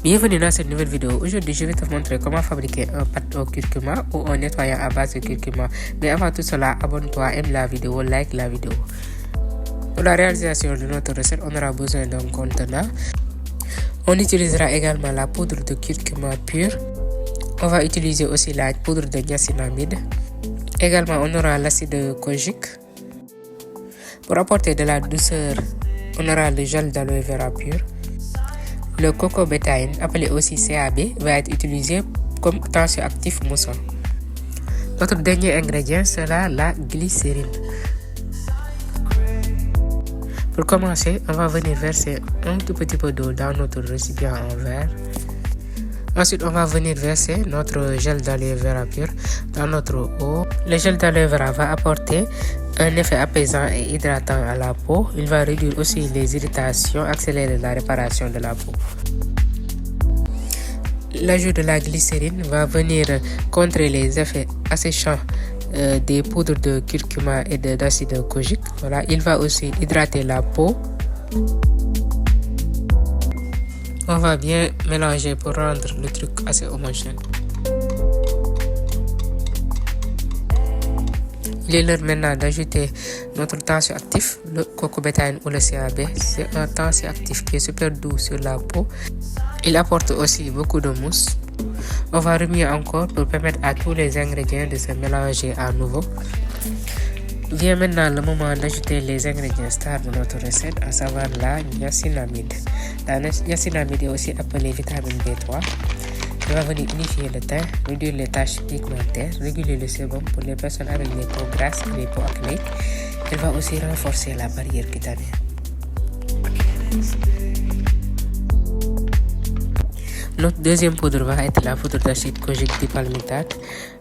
Bienvenue dans cette nouvelle vidéo. Aujourd'hui, je vais te montrer comment fabriquer un pâte au curcuma ou un nettoyant à base de curcuma. Mais avant tout cela, abonne-toi, aime la vidéo, like la vidéo. Pour la réalisation de notre recette, on aura besoin d'un contenant. On utilisera également la poudre de curcuma pure. On va utiliser aussi la poudre de niacinamide. Également, on aura l'acide kojic. Pour apporter de la douceur, on aura le gel d'aloe vera pur. Le cocobétaïne, appelé aussi CAB, va être utilisé comme tensioactif moussant. Notre dernier ingrédient sera la glycérine. Pour commencer, on va venir verser un tout petit peu d'eau dans notre récipient en verre. Ensuite, on va venir verser notre gel d'aloe vera pur dans notre eau. Le gel d'aloe vera va apporter un effet apaisant et hydratant à la peau. Il va réduire aussi les irritations, accélérer la réparation de la peau. L'ajout de la glycérine va venir contrer les effets asséchants des poudres de curcuma et d'acide kojic. Voilà, il va aussi hydrater la peau. On va bien mélanger pour rendre le truc assez homogène. Il est l'heure maintenant d'ajouter notre tensioactif, le cocobétaïne ou le CAB. C'est un tensioactif qui est super doux sur la peau. Il apporte aussi beaucoup de mousse. On va remuer encore pour permettre à tous les ingrédients de se mélanger à nouveau. Vient maintenant le moment d'ajouter les ingrédients stars de notre recette, à savoir la niacinamide. La niacinamide est aussi appelée vitamine B3. Elle va venir unifier le teint, réduire les taches pigmentaires, réguler le sébum pour les personnes avec les peaux grasses et les peaux acnéiques. Elle va aussi renforcer la barrière cutanée. Notre deuxième poudre va être la poudre d'acide kojic dipalmitate.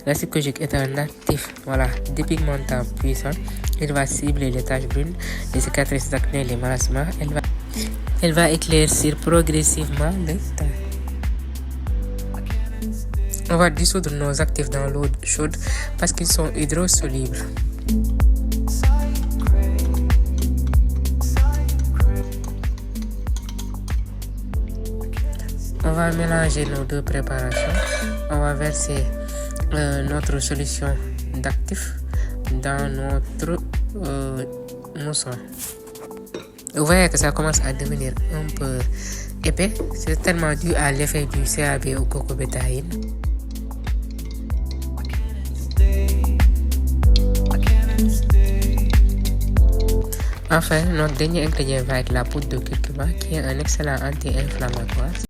L'acide kojic est un actif dépigmentant puissant. Il va cibler les taches brunes, les cicatrices d'acné, les marasmes. Elle va éclaircir progressivement le teint. On va dissoudre nos actifs dans l'eau chaude parce qu'ils sont hydrosolubles. On va mélanger nos deux préparations. On va verser notre solution d'actifs dans notre mousson. Vous voyez que ça commence à devenir un peu épais. C'est tellement dû à l'effet du CAB ou cocobétaïne. Enfin, notre dernier ingrédient va être la poudre de curcuma qui est un excellent anti-inflammatoire.